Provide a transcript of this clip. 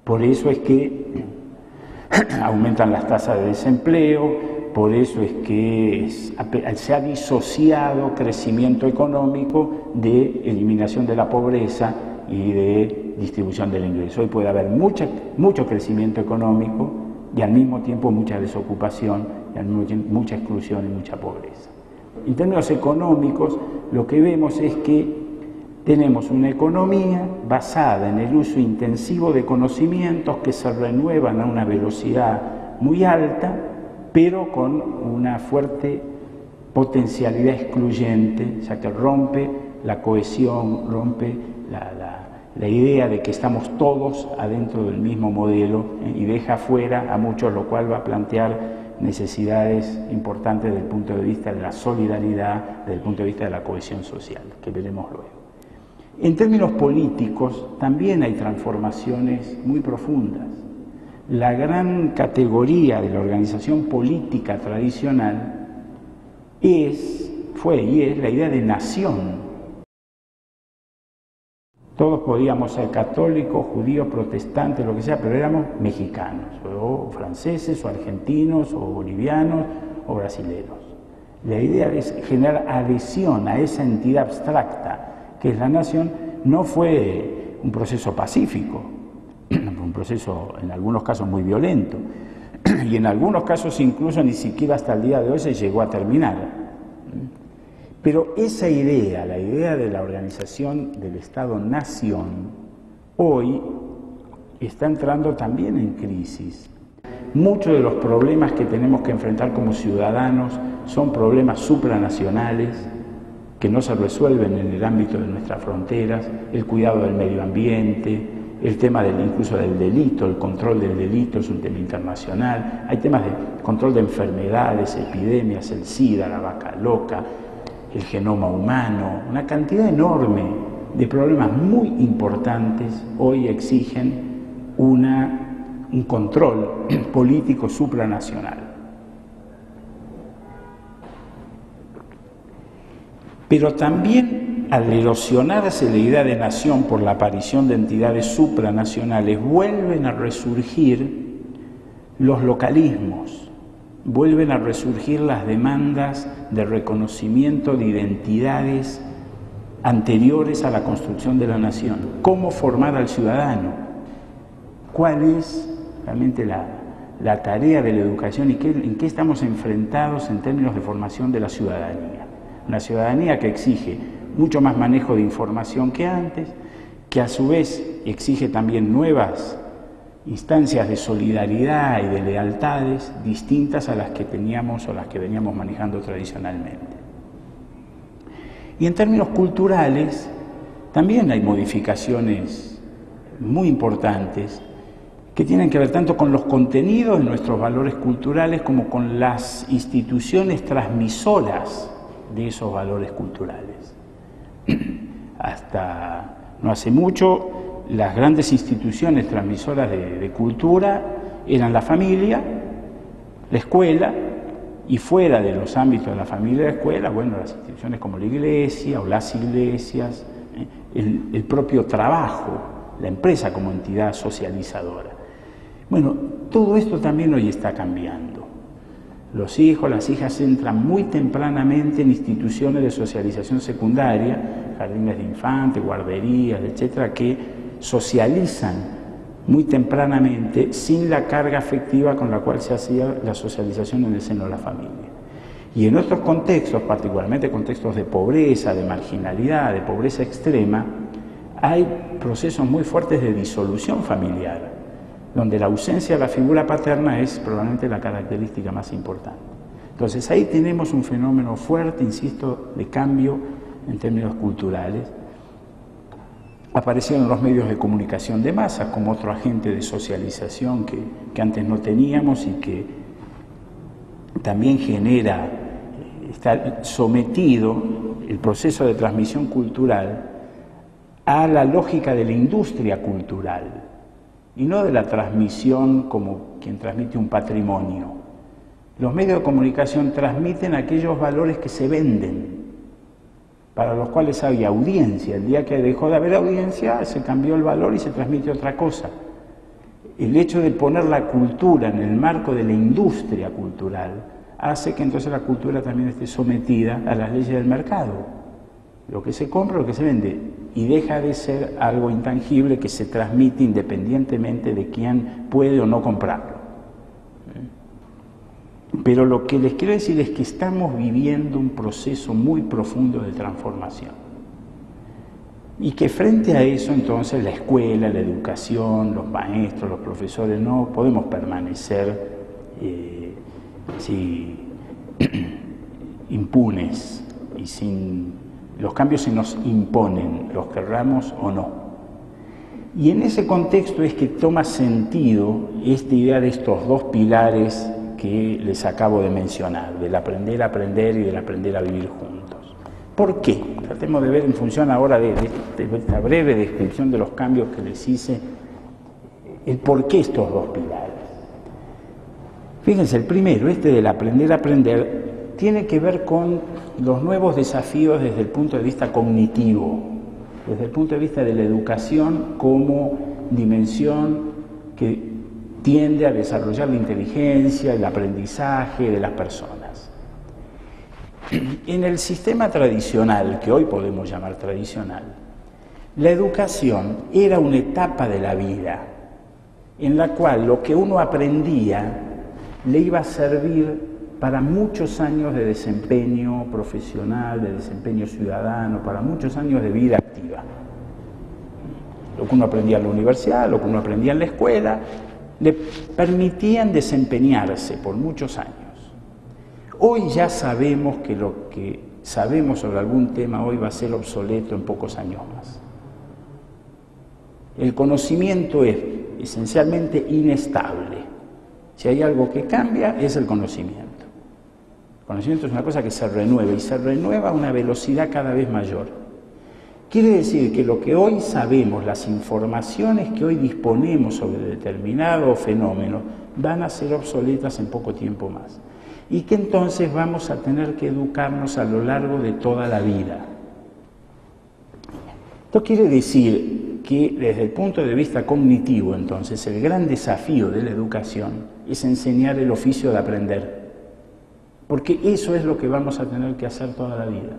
Por eso es que aumentan las tasas de desempleo, por eso es que se ha disociado crecimiento económico de eliminación de la pobreza y de distribución del ingreso. Hoy puede haber mucho crecimiento económico y al mismo tiempo mucha desocupación, y al mismo tiempo mucha exclusión y mucha pobreza. En términos económicos, lo que vemos es que tenemos una economía basada en el uso intensivo de conocimientos que se renuevan a una velocidad muy alta, pero con una fuerte potencialidad excluyente, ya que rompe la cohesión, rompe la idea de que estamos todos adentro del mismo modelo y deja fuera a muchos, lo cual va a plantear necesidades importantes desde el punto de vista de la solidaridad, desde el punto de vista de la cohesión social, que veremos luego. En términos políticos también hay transformaciones muy profundas. La gran categoría de la organización política tradicional fue y es la idea de nación. Todos podíamos ser católicos, judíos, protestantes, lo que sea, pero éramos mexicanos, o franceses, o argentinos, o bolivianos, o brasileños. La idea es generar adhesión a esa entidad abstracta que es la nación. No fue un proceso pacífico, un proceso en algunos casos muy violento, y en algunos casos incluso ni siquiera hasta el día de hoy se llegó a terminar. Pero esa idea, la idea de la organización del Estado-nación, hoy está entrando también en crisis. Muchos de los problemas que tenemos que enfrentar como ciudadanos son problemas supranacionales que no se resuelven en el ámbito de nuestras fronteras, el cuidado del medio ambiente, el tema incluso del delito, el control del delito es un tema internacional, hay temas de control de enfermedades, epidemias, el SIDA, la vaca loca, el genoma humano, una cantidad enorme de problemas muy importantes hoy exigen un control político supranacional. Pero también al erosionarse la idea de nación por la aparición de entidades supranacionales, vuelven a resurgir los localismos, vuelven a resurgir las demandas de reconocimiento de identidades anteriores a la construcción de la nación. ¿Cómo formar al ciudadano? ¿Cuál es realmente la tarea de la educación y en qué estamos enfrentados en términos de formación de la ciudadanía? Una ciudadanía que exige mucho más manejo de información que antes, que a su vez exige también nuevas instancias de solidaridad y de lealtades distintas a las que teníamos o las que veníamos manejando tradicionalmente. Y en términos culturales también hay modificaciones muy importantes que tienen que ver tanto con los contenidos de nuestros valores culturales como con las instituciones transmisoras de esos valores culturales. Hasta no hace mucho, las grandes instituciones transmisoras de cultura eran la familia, la escuela, y fuera de los ámbitos de la familia y la escuela, bueno, las instituciones como la iglesia o las iglesias, el propio trabajo, la empresa como entidad socializadora. Bueno, todo esto también hoy está cambiando. Los hijos, las hijas entran muy tempranamente en instituciones de socialización secundaria, jardines de infantes, guarderías, etcétera, que socializan muy tempranamente sin la carga afectiva con la cual se hacía la socialización en el seno de la familia. Y en otros contextos, particularmente contextos de pobreza, de marginalidad, de pobreza extrema, hay procesos muy fuertes de disolución familiar, donde la ausencia de la figura paterna es probablemente la característica más importante. Entonces ahí tenemos un fenómeno fuerte, insisto, de cambio en términos culturales. Aparecieron los medios de comunicación de masas como otro agente de socialización que antes no teníamos y que también está sometido el proceso de transmisión cultural a la lógica de la industria cultural y no de la transmisión como quien transmite un patrimonio. Los medios de comunicación transmiten aquellos valores que se venden, para los cuales había audiencia. El día que dejó de haber audiencia se cambió el valor y se transmite otra cosa. el hecho de poner la cultura en el marco de la industria cultural hace que entonces la cultura también esté sometida a las leyes del mercado. Lo que se compra, lo que se vende, y deja de ser algo intangible que se transmite independientemente de quién puede o no comprarlo. Pero lo que les quiero decir es que estamos viviendo un proceso muy profundo de transformación. Y que frente a eso, entonces, la escuela, la educación, los maestros, los profesores, no podemos permanecer impunes y sin... Los cambios se nos imponen, los querramos o no. Y en ese contexto es que toma sentido esta idea de estos dos pilares que les acabo de mencionar, del aprender a aprender y del aprender a vivir juntos. ¿Por qué? Tratemos de ver en función ahora de esta breve descripción de los cambios que les hice, el por qué estos dos pilares. Fíjense, el primero, este del aprender a aprender, tiene que ver con los nuevos desafíos desde el punto de vista cognitivo, desde el punto de vista de la educación como dimensión que tiende a desarrollar la inteligencia, el aprendizaje de las personas. En el sistema tradicional, que hoy podemos llamar tradicional, la educación era una etapa de la vida en la cual lo que uno aprendía le iba a servir para muchos años de desempeño profesional, de desempeño ciudadano, para muchos años de vida activa. Lo que uno aprendía en la universidad, lo que uno aprendía en la escuela, le permitían desempeñarse por muchos años. Hoy ya sabemos que lo que sabemos sobre algún tema hoy va a ser obsoleto en pocos años más. El conocimiento es esencialmente inestable. Si hay algo que cambia, es el conocimiento. El conocimiento es una cosa que se renueva y se renueva a una velocidad cada vez mayor. Quiere decir que lo que hoy sabemos, las informaciones que hoy disponemos sobre determinado fenómeno, van a ser obsoletas en poco tiempo más. Y que entonces vamos a tener que educarnos a lo largo de toda la vida. Esto quiere decir que desde el punto de vista cognitivo, entonces, el gran desafío de la educación es enseñar el oficio de aprender. Porque eso es lo que vamos a tener que hacer toda la vida.